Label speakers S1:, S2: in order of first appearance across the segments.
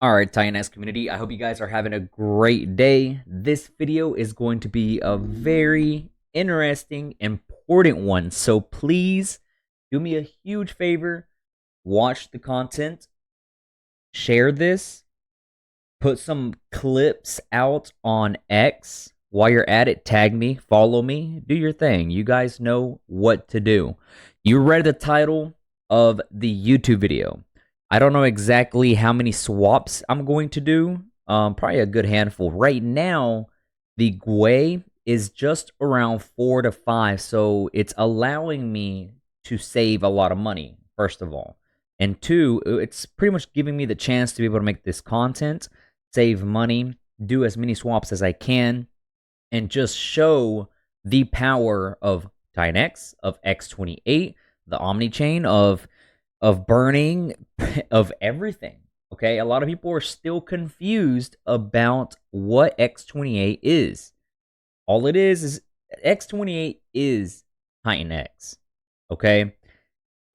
S1: All right, Titanx community, I hope you guys are having a great day. This video is going to be a very interesting, important one. So please do me a huge favor, watch the content, share this, put some clips out on X. While you're at it, tag me, follow me, do your thing. You guys know what to do. You read the title of the YouTube video. I don't know exactly how many swaps I'm going to do. Probably a good handful. Right now, the GUI is just around 4 to 5, so it's allowing me to save a lot of money, first of all. And two, it's pretty much giving me the chance to be able to make this content, save money, do as many swaps as I can, and just show the power of Titanx, of X28, the Omnichain, of burning, of everything. Okay, a lot of people are still confused about what X28 is. All it is X28 is Titanx. Okay,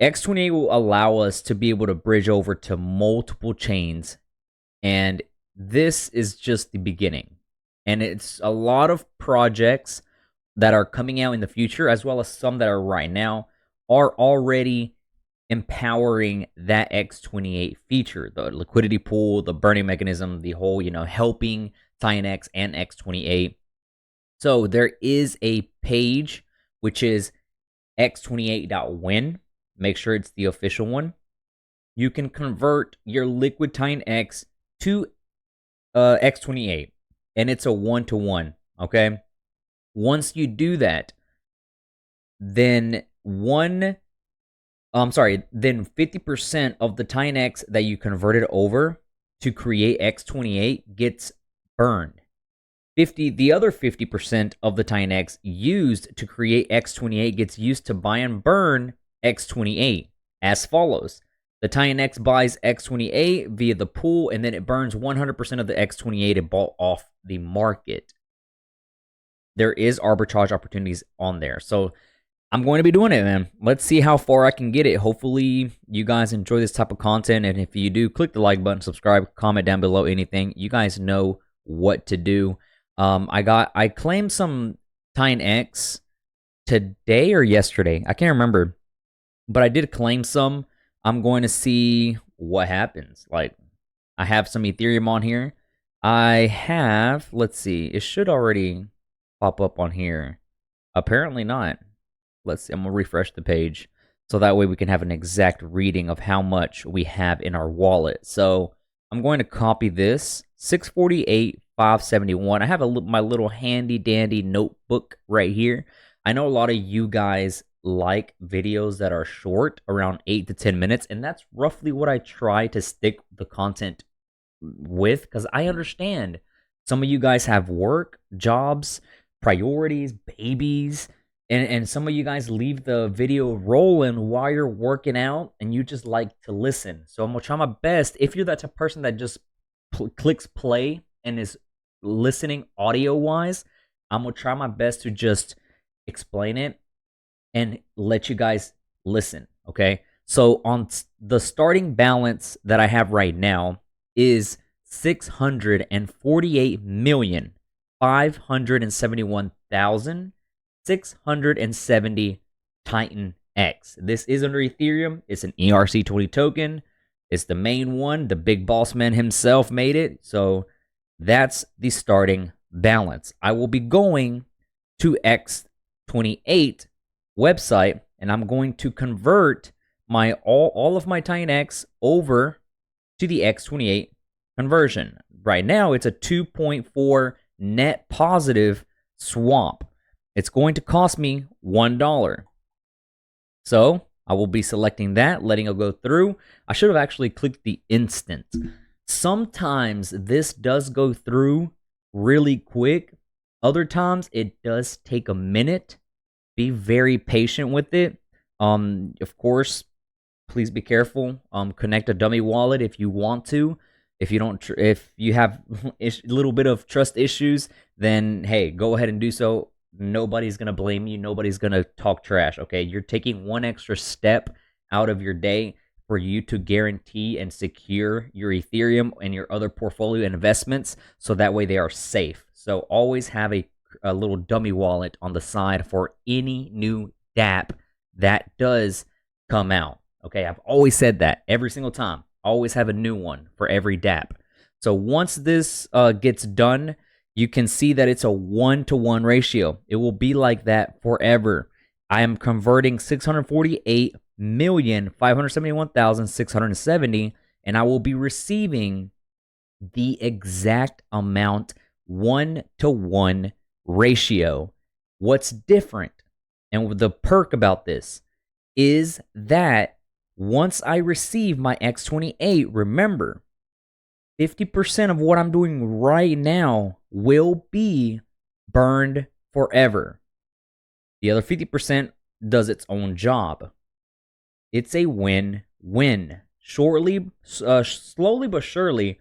S1: X28 will allow us to be able to bridge over to multiple chains, and this is just the beginning. And it's a lot of projects that are coming out in the future, as well as some that are right now, are already empowering that X28 feature, the liquidity pool, the burning mechanism, the whole, helping Titanx and X28. So there is a page which is x28.win. Make sure it's the official one. You can convert your liquid Titanx to X28, and it's a 1-to-1. Okay, once you do that, then then 50% of the Titanx that you converted over to create X28 gets burned. The other 50% of the Titanx used to create X28 gets used to buy and burn X28 as follows. The Titanx buys X28 via the pool, and then it burns 100% of the X28 it bought off the market. There is arbitrage opportunities on there. So I'm going to be doing it, man. Let's see how far I can get it. Hopefully, you guys enjoy this type of content. And if you do, click the like button, subscribe, comment down below anything. You guys know what to do. I claimed some Titanx today or yesterday. I can't remember. But I did claim some. I'm going to see what happens. Like, I have some Ethereum on here. I have, let's see, it should already pop up on here. Apparently not. Let's see, I'm gonna refresh the page so that way we can have an exact reading of how much we have in our wallet. So I'm going to copy this 648,571. I have my little handy dandy notebook right here. I know a lot of you guys like videos that are short, around 8 to 10 minutes, and that's roughly what I try to stick the content with, because I understand some of you guys have work, jobs, priorities, babies, and some of you guys leave the video rolling while you're working out, and you just like to listen. So I'm gonna try my best. If you're that type of person that just clicks play and is listening audio wise, I'm gonna try my best to just explain it and let you guys listen. Okay. So on the starting balance that I have right now is 648,571,670 Titan X. This is under Ethereum. It's an ERC20 token. It's the main one. The big boss man himself made it. So that's the starting balance. I will be going to X28 website, and I'm going to convert my all of my Titanx over to the X28 conversion. Right now, it's a 2.4 net positive swap. It's going to cost me $1. So I will be selecting that, letting it go through. I should have actually clicked the instant. Sometimes this does go through really quick. Other times it does take a minute. Be very patient with it. Of course, please be careful. Connect a dummy wallet if you want to. If you don't, if you have a little bit of trust issues, then hey, go ahead and do so. Nobody's gonna blame you. Nobody's gonna talk trash. Okay, you're taking one extra step out of your day. for you to guarantee and secure your Ethereum and your other portfolio investments, so that way they are safe. So always have a little dummy wallet on the side for any new dApp that does come out. Okay, I've always said that every single time. Always have a new one for every dApp. So once this gets done, you can see that it's a 1-to-1 ratio. It will be like that forever. I am converting 648,571,670, and I will be receiving the exact amount, 1-to-1 ratio. What's different and the perk about this is that once I receive my X28, remember, 50% of what I'm doing right now will be burned forever. The other 50% does its own job. It's a win-win. Slowly but surely,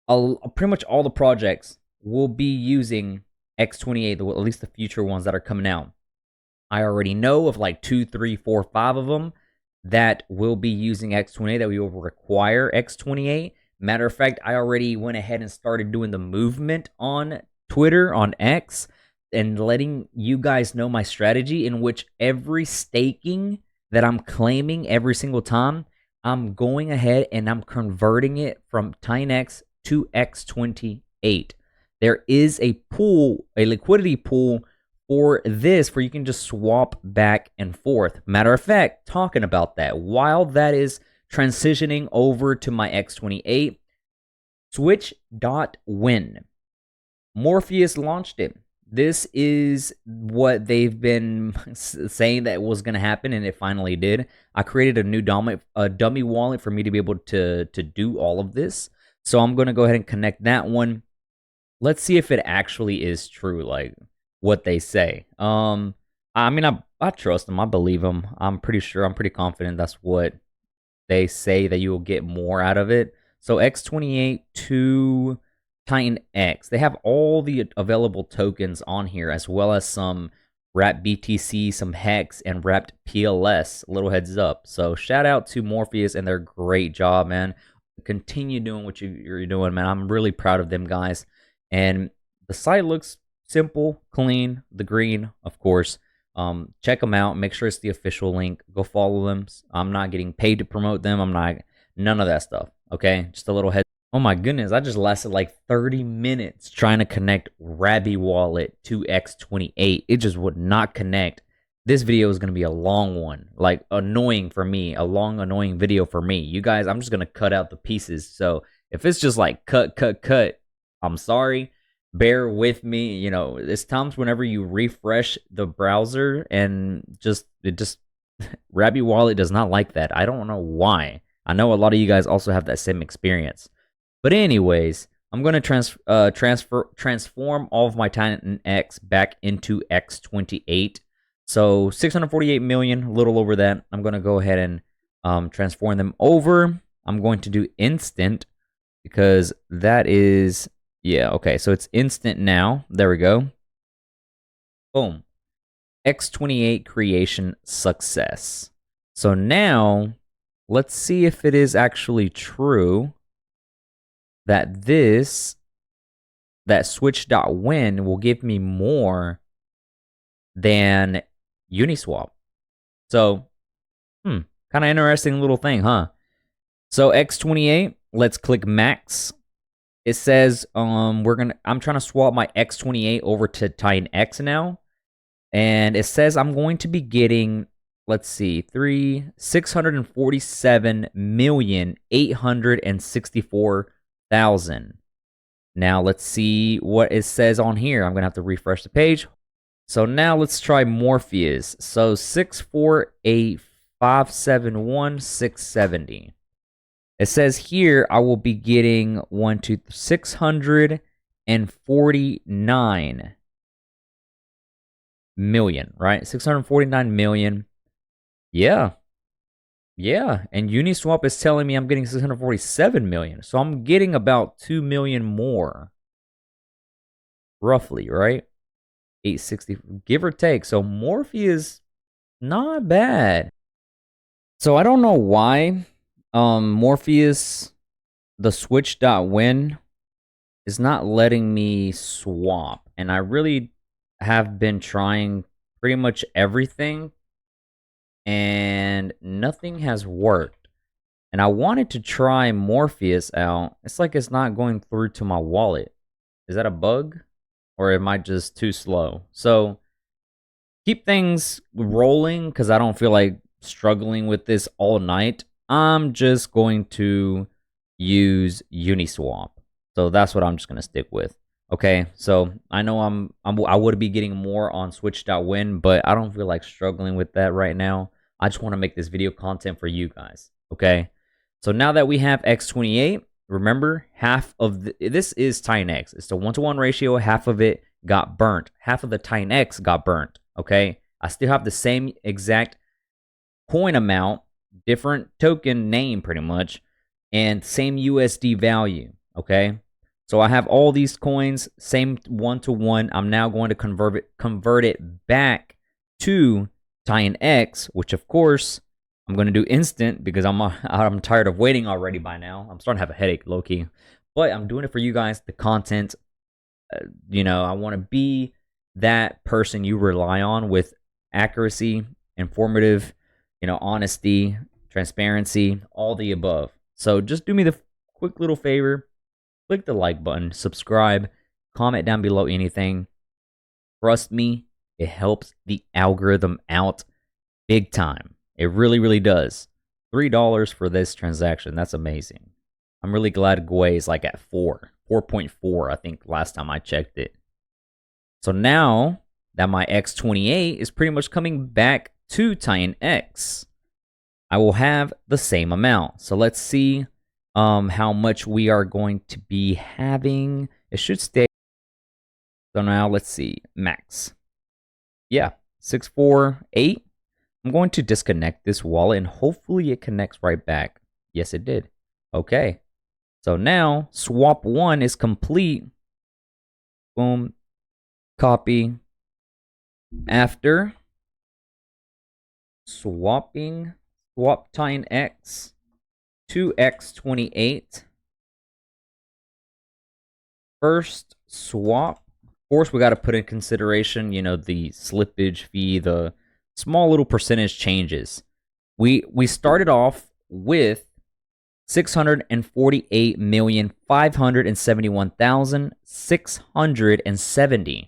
S1: pretty much all the projects will be using X28, at least the future ones that are coming out. I already know of like 2, 3, 4, 5 of them that will be using X28, that we will require X28. Matter of fact, I already went ahead and started doing the movement on Twitter, on X, and letting you guys know my strategy, in which every staking that I'm claiming every single time, I'm going ahead and I'm converting it from Titanx to X28. There is a pool, a liquidity pool for this, where you can just swap back and forth. Matter of fact, talking about that, while that is transitioning over to my X28, Switch.win. Morpheus launched it. This is what they've been saying that was going to happen, and it finally did. I created a new dummy wallet for me to be able to do all of this. So I'm going to go ahead and connect that one. Let's see if it actually is true, like what they say. I mean, I trust them. I believe them. I'm pretty sure. I'm pretty confident that's what they say, that you will get more out of it. So X28 to Titanx. They have all the available tokens on here, as well as some wrapped BTC, some Hex, and wrapped PLS. Little heads up. So shout out to Morpheus and their great job, man. Continue doing what you're doing, man. I'm really proud of them, guys. And the site looks simple, clean, the green, of course. Check them out. Make sure it's the official link. Go follow them. I'm not getting paid to promote them. I'm not, none of that stuff. Okay, just a little head. Oh my goodness, I just lasted like 30 minutes trying to connect Rabby Wallet to X28. It just would not connect. This video is going to be a long one, like annoying for me, a long, annoying video for me. You guys, I'm just going to cut out the pieces. So if it's just like cut, I'm sorry. Bear with me. You know, there's times whenever you refresh the browser and Rabby Wallet does not like that. I don't know why. I know a lot of you guys also have that same experience. But anyways, I'm going to transform all of my Titanx back into X28. So 648 million, a little over that. I'm going to go ahead and transform them over. I'm going to do instant, because that is, yeah, okay. So it's instant now. There we go. Boom. X28 creation success. So now let's see if it is actually true that that switch.win will give me more than Uniswap. So, kind of interesting little thing, huh? So X28, let's click max. It says I'm trying to swap my X28 over to Titanx now. And it says I'm going to be getting, let's see, 647,864,000. Now let's see what it says on here. I'm going to have to refresh the page. So now let's try Morpheus. So 648,571,670. It says here I will be getting 649 million, right? 649 million. Yeah. And Uniswap is telling me I'm getting 647 million. So I'm getting about 2 million more. Roughly, right? 860, give or take. So Morpheus, not bad. So I don't know why Morpheus, the switch.win, is not letting me swap. And I really have been trying pretty much everything and nothing has worked. And I wanted to try Morpheus out. It's like it's not going through to my wallet. Is that a bug? Or am I just too slow? So keep things rolling because I don't feel like struggling with this all night. I'm just going to use Uniswap. So that's what I'm just going to stick with. Okay, so I know I would be getting more on Switch.win, but I don't feel like struggling with that right now. I just want to make this video content for you guys. Okay, so now that we have X28, remember half of this is Titanx. It's the 1-to-1 ratio. Half of it got burnt. Half of the Titanx got burnt. Okay, I still have the same exact coin amount, different token name pretty much, and same USD value. Okay, so I have all these coins, same 1-to-1. I'm now going to convert it back to Titanx, which of course I'm going to do instant because I'm tired of waiting already by now. I'm starting to have a headache, low key, but I'm doing it for you guys. The content, I want to be that person you rely on with accuracy, informative, honesty, transparency, all the above. So just do me the quick little favor, click the like button, subscribe, comment down below anything. Trust me, it helps the algorithm out big time. It really, really does. $3 for this transaction. That's amazing. I'm really glad Gwei is like at 4.4, I think last time I checked it. So now that my X28 is pretty much coming back to Titanx, I will have the same amount. So let's see how much we are going to be having. It should stay. So now let's see, max. Yeah, 648. I'm going to disconnect this wallet and hopefully it connects right back. Yes, it did. Okay. So now swap 1 is complete. Boom. Copy. After swapping, swap Titanx to X28. First swap. Of course, we got to put in consideration, the slippage fee, the small little percentage changes. We started off with 648,571,670.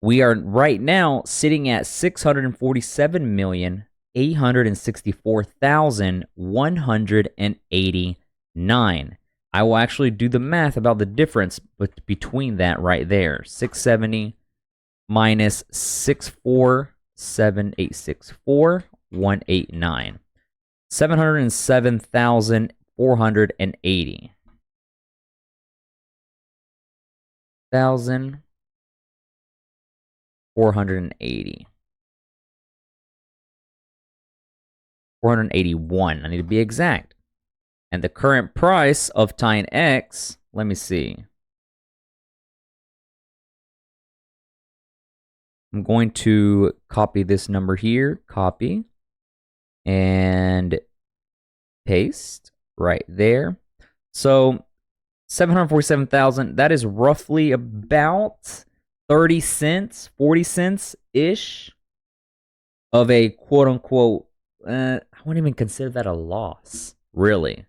S1: We are right now sitting at 647,864,189. I will actually do the math about the difference between that right there. 670 minus 647,864,189. 707,480. 480. 481. I need to be exact. And the current price of Titanx, let me see. I'm going to copy this number here, copy, and paste right there. So 747,000, that is roughly about 30 cents, 40 cents-ish of a quote-unquote, I wouldn't even consider that a loss, really.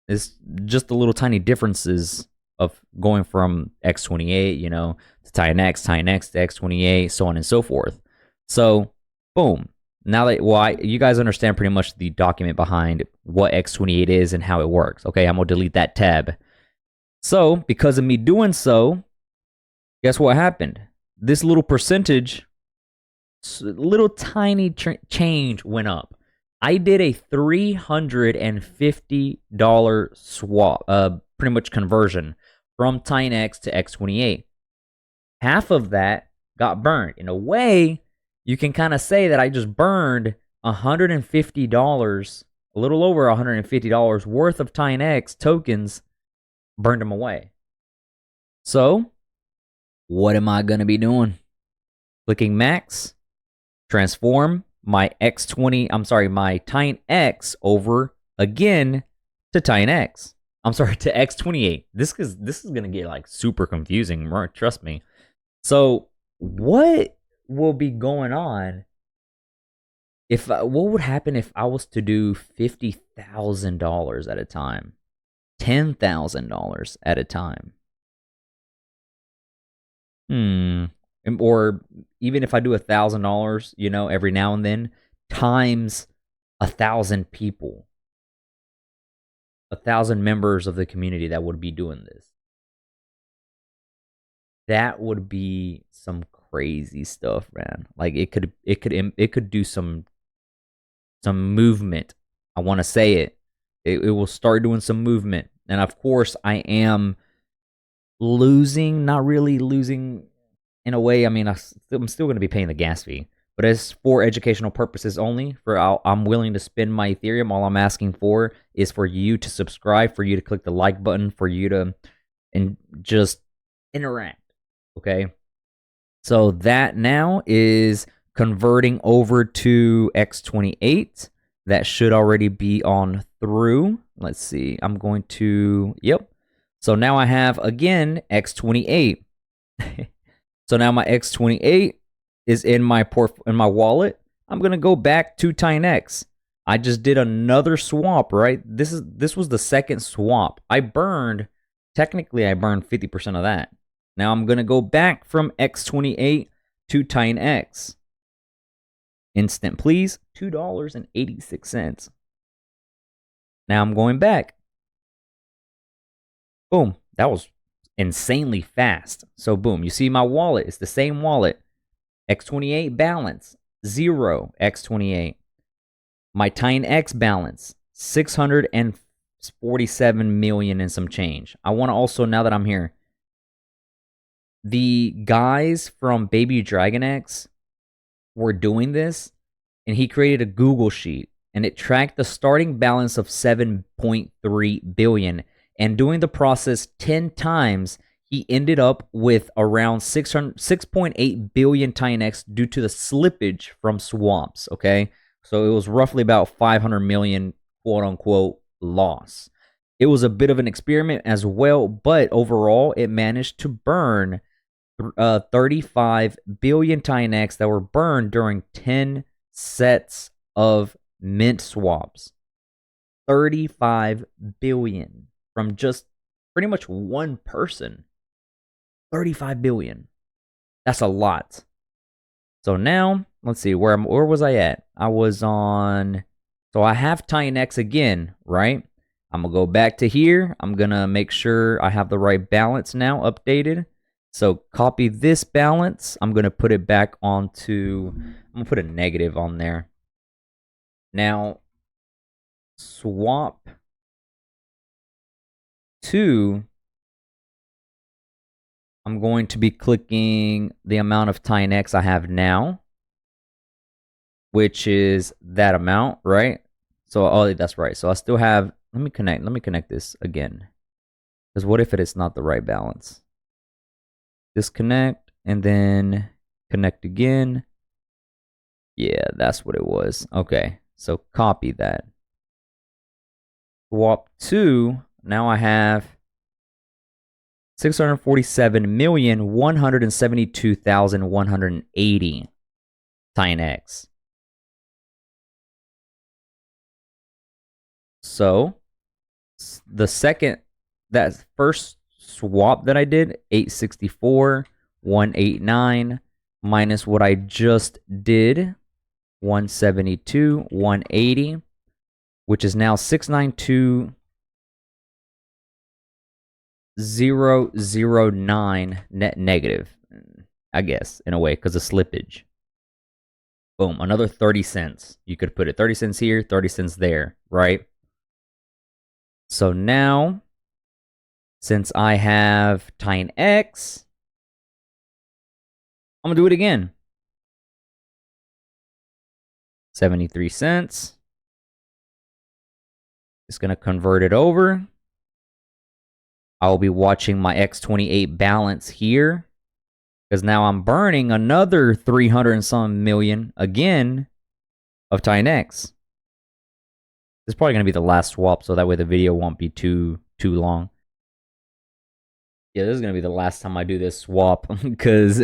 S1: It's just the little tiny differences of going from X28, to Titanx to X28, so on and so forth. So, boom. Now that, you guys understand pretty much the document behind what X28 is and how it works. Okay, I'm going to delete that tab. So, because of me doing so, guess what happened? This little percentage, little tiny change went up. I did a $350 swap, pretty much conversion from Titanx to X28. Half of that got burned. In a way, you can kind of say that I just burned $150, a little over $150 worth of Titanx tokens, burned them away. So, what am I going to be doing? Clicking max, transform, my X20, I'm sorry, my Titanx over again to Titanx. I'm sorry, to X28. This is gonna get like super confusing, trust me. So what will be going on if what would happen if I was to do $50,000 at a time, $10,000 at a time? Or even if I do $1,000, you know, every now and then, times 1,000 people, 1,000 members of the community that would be doing this. That would be some crazy stuff, man. Like it could do some movement. I want to say it. It will start doing some movement. And of course, I am losing, not really losing in a way. I mean, I'm still going to be paying the gas fee, but as for educational purposes only, I'm willing to spend my Ethereum. All I'm asking for is for you to subscribe, for you to click the like button, for you to and just interact. Okay. So that now is converting over to X28. That should already be on through. Let's see. I'm going to, yep. So now I have, again, X28. So now my X28 is in my wallet. I'm going to go back to Titanx. I just did another swap, right? This was the second swap. Technically I burned 50% of that. Now I'm going to go back from X28 to Titanx. Instant, please. $2.86. Now I'm going back. Boom. That was insanely fast. So boom, you see my wallet. It's the same wallet. X28 balance, 0. X28. My Titanx balance, 647 million and some change. I want to also, now that I'm here, the guys from Baby Dragon X were doing this, and he created a Google sheet, and it tracked the starting balance of 7.3 billion. And doing the process 10 times, he ended up with around 6.8 billion Titanx due to the slippage from swaps, okay? So it was roughly about 500 million, quote-unquote, loss. It was a bit of an experiment as well, but overall, it managed to burn 35 billion Titanx that were burned during 10 sets of mint swaps. 35 billion from just pretty much one person. 35 billion. That's a lot. So now, let's see, where was I at? I was on, so I have Titanx again, right? I'm going to go back to here. I'm going to make sure I have the right balance now updated. So copy this balance. I'm going to put it back onto, I'm going to put a negative on there. Now, swap to, I'm going to be clicking the amount of Titanx I have now, which is that amount, right? So, oh, that's right. So I still have, let me connect this again. Because what if it is not the right balance? Disconnect and then connect again. Yeah, that's what it was. Okay, so copy that. Swap to, now I have 647,172,180 Titanx. So that first swap that I did, 864, 189, minus what I just did, 172, 180, which is now 692,009 net negative, I guess, in a way, because of slippage. Boom, another 30 cents. You could put it 30 cents here, 30 cents there, right? So now, since I have Titanx, I'm going to do it again. 73 cents. Just going to convert it over. I'll be watching my X28 balance here, because now I'm burning another 300 and some million again of Titanx. This is probably going to be the last swap, so that way the video won't be too long. Yeah, this is going to be the last time I do this swap because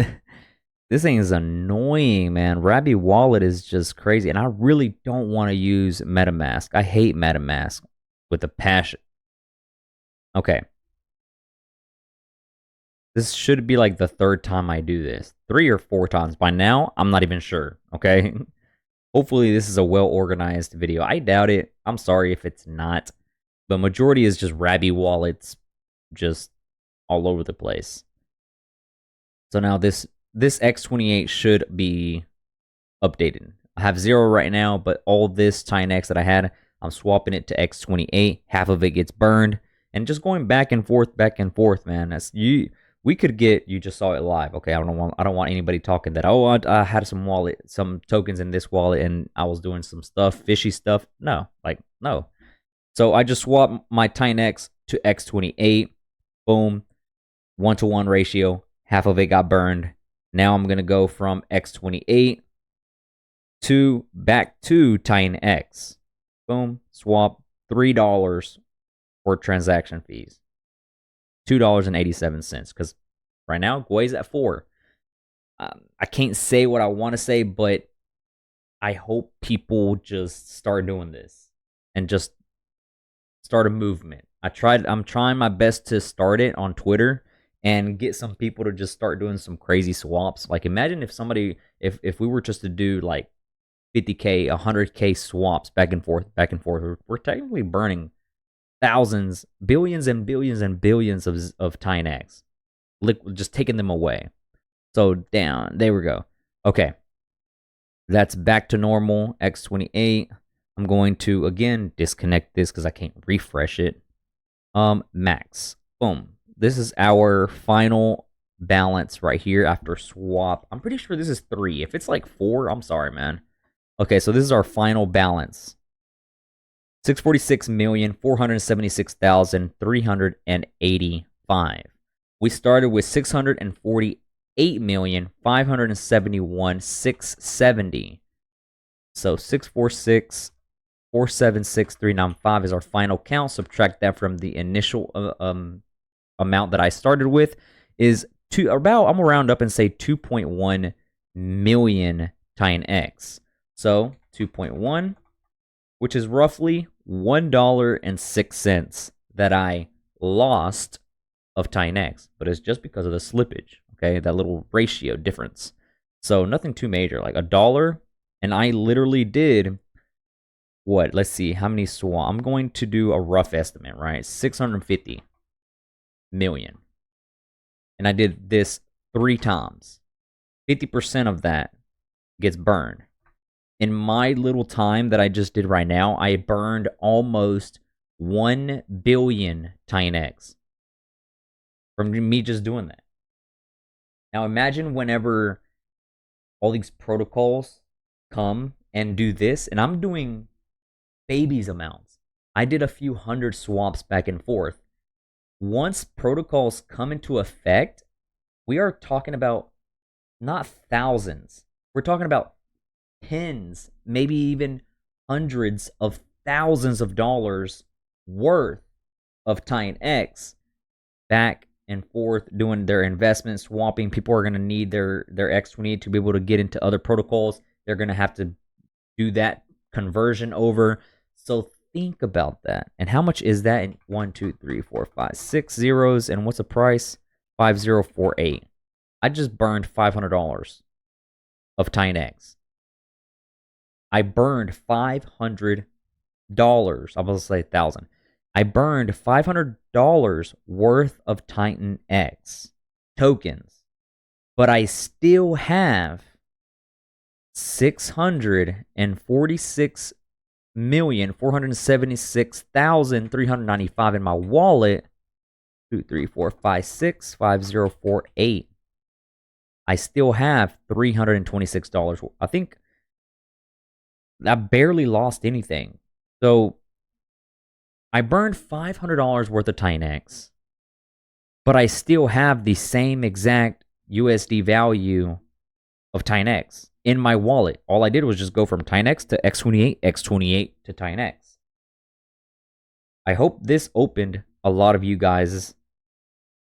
S1: this thing is annoying, man. Rabby Wallet is just crazy, and I really don't want to use MetaMask. I hate MetaMask with a passion. Okay. This should be like the third time I do this. 3 or 4 times. By now, I'm not even sure, okay? Hopefully, this is a well-organized video. I doubt it. I'm sorry if it's not. But majority is just Rabby Wallets just all over the place. So now this X28 should be updated. I have 0 right now, but all this Titanx that I had, I'm swapping it to X28. Half of it gets burned. And just going back and forth, man. We could get, you just saw it live. Okay, I don't want anybody talking that, oh, I had some tokens in this wallet and I was doing some stuff, fishy stuff. No, no. So I just swapped my Titanx to X28. Boom. 1-to-1 ratio. Half of it got burned. Now I'm going to go from X28 back to Titanx. Boom. Swap. $3 for transaction fees. $2.87 because right now Gui's at 4. I can't say what I want to say, but I hope people just start doing this and just start a movement. I'm trying my best to start it on Twitter and get some people to just start doing some crazy swaps. Like imagine if somebody, if we were just to do like 50K, 100K swaps back and forth. We're technically burning thousands, billions and billions and billions of Titanx. Just taking them away. So down, there we go. Okay. That's back to normal, X28. I'm going to, again, disconnect this because I can't refresh it. Max. Boom. This is our final balance right here after swap. I'm pretty sure this is 3. If it's like 4, I'm sorry, man. Okay, so this is our final balance. 646,476,385. We started with 648,571,670. So 646,476,395 is our final count. Subtract that from the initial amount that I started with is I'm gonna round up and say 2.1 million Titanx. So 2.1, which is roughly $1.06 that I lost of Titanx, but it's just because of the slippage, okay? That little ratio difference. So nothing too major, like $1, and I literally did what? Let's see, how many swap? I'm going to do a rough estimate, right? 650 million. And I did this 3 times. 50% of that gets burned. In my little time that I just did right now, I burned almost 1 billion Titanx from me just doing that. Now imagine whenever all these protocols come and do this, and I'm doing babies amounts. I did a few hundred swaps back and forth. Once protocols come into effect, we are talking about not thousands. We're talking about tens, maybe even hundreds of thousands of dollars worth of Titanx back and forth doing their investment swapping. People are going to need their X28 to be able to get into other protocols. They're going to have to do that conversion over. So think about that. And how much is that in 1, 2, 3, 4, 5, 6 zeros? And what's the price? 5048. I just burned $500 of Titanx. I burned $500. I'm going to say 1,000. I burned $500 worth of Titanx tokens, but I still have 646,476,395 in my wallet. 2, 3, 4, 5, 6, 5048. I still have $326. I think I barely lost anything. So I burned $500 worth of Titanx, but I still have the same exact USD value of Titanx. in my wallet. All I did was just go from Titanx to X28, X28 to Titanx. I hope this opened a lot of you guys'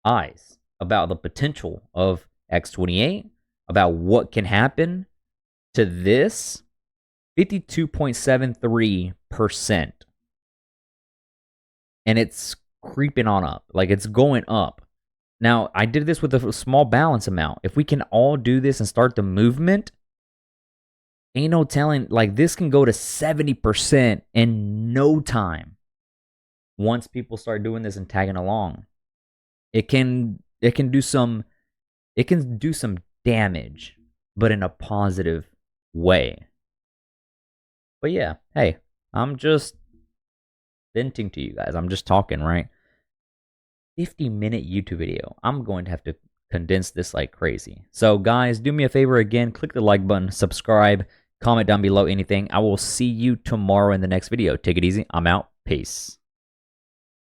S1: eyes about the potential of X28, about what can happen to this 52.73%. And it's creeping on up. Like, it's going up. Now, I did this with a small balance amount. If we can all do this and start the movement, ain't no telling. Like, this can go to 70% in no time. Once people start doing this and tagging along, it can do some damage, but in a positive way. But yeah, hey, I'm just venting to you guys. I'm just talking, right? 50-minute YouTube video. I'm going to have to condense this like crazy. So guys, do me a favor again, click the like button, subscribe, comment down below anything. I will see you tomorrow in the next video. Take it easy. I'm out. Peace.